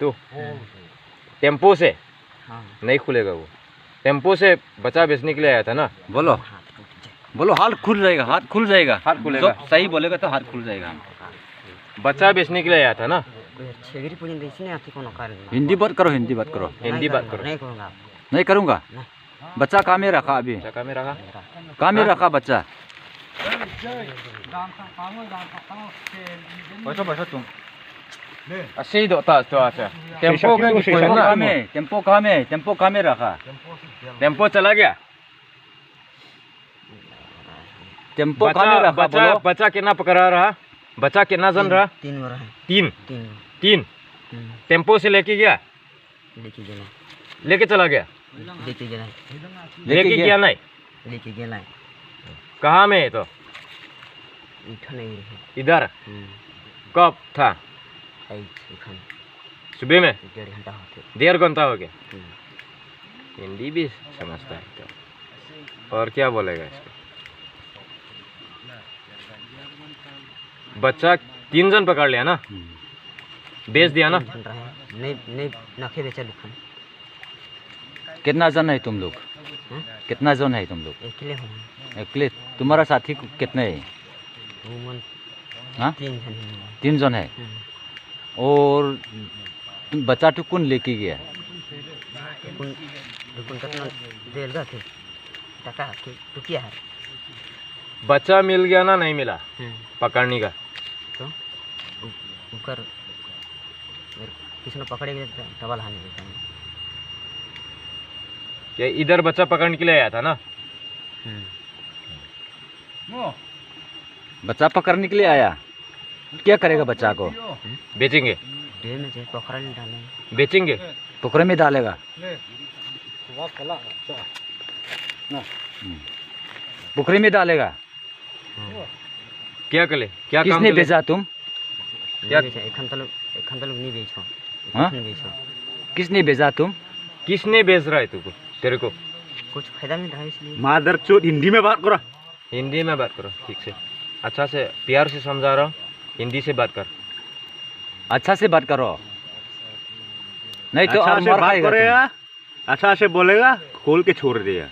तो टेम्पो से हाँ। नहीं खुलेगा वो। टेम्पो से बच्चा बेचने के लिए आया था ना। बोलो बोलो, हाथ खुल जाएगा, हाथ खुल जाएगा। हाथ खुलेगा। जो सही बोलेगा तो हाथ खुल जाएगा। बच्चा बेचने के लिए आया था ना। हिंदी बात करो, हिंदी बात करो। हिंदी बात करो। नहीं करूँगा। नहीं करूँगा। बच्चा कहाँ में रखा अभी? बच्चा कहाँ में रखा? कहाँ में रखा बच्चा? बैठो तुम। ऐसे तो अच्छा। टेम्पो का टेम्पो कहाँ में? टेम्पो कहाँ में रखा? टेम्पो चला गया। टेम्पो कहाँ में रखा? बोलो। बच्चा कितना पकड़ा रहा? बच्चा कितना जन रहा? 3 रहा। तीन। टेम्पो से लेके गया। लेके चला गया। लेके गया नहीं। लेके गया। कहाँ में है तो? इधर। कब था? सुबह में 1.5 घंटा हो गया। हिंदी भी समझता है तो और क्या बोलेगा इसको? बच्चा 3 जन पकड़ लिया ना, बेच दिया ना। नहीं नखे बेचा दुकान। कितना जन है तुम लोग? कितना जन है तुम लोग? अकेले हूँ। अकेले? तुम्हारा साथी कितने है? हाँ, 3 जन है। और तुम बच्चा तो कौन लेके गया? बच्चा मिल गया ना, नहीं मिला पकड़ने का? तो ऊपर किसी ने पकड़े गए डबल हानि देता है। क्या इधर बच्चा पकड़ने के लिए आया था ना? बच्चा पकड़ने के लिए आया। क्या करेगा बच्चा को? बेचेंगे। पोखरा में डालेंगे। बेचेंगे। पोखरे में डालेगा। पोखरे में डालेगा। क्या करे? क्या काम किसने भेजा तुम? क्या? नहीं बेचो। हाँ? किसने भेजा तुम? किसने बेच रहा है तुमको? तेरे को कुछ फायदा मिल रहा है इसलिए। मादर चोद, हिंदी में बात करो। हिंदी में बात करो ठीक से, अच्छा से, प्यार से समझा रहा हूँ। हिंदी से बात कर। अच्छा से बात करो, नहीं तो अच्छा और से मार बात खाएगा तुम। करेगा, अच्छा से बोलेगा, खोल के छोड़ देगा।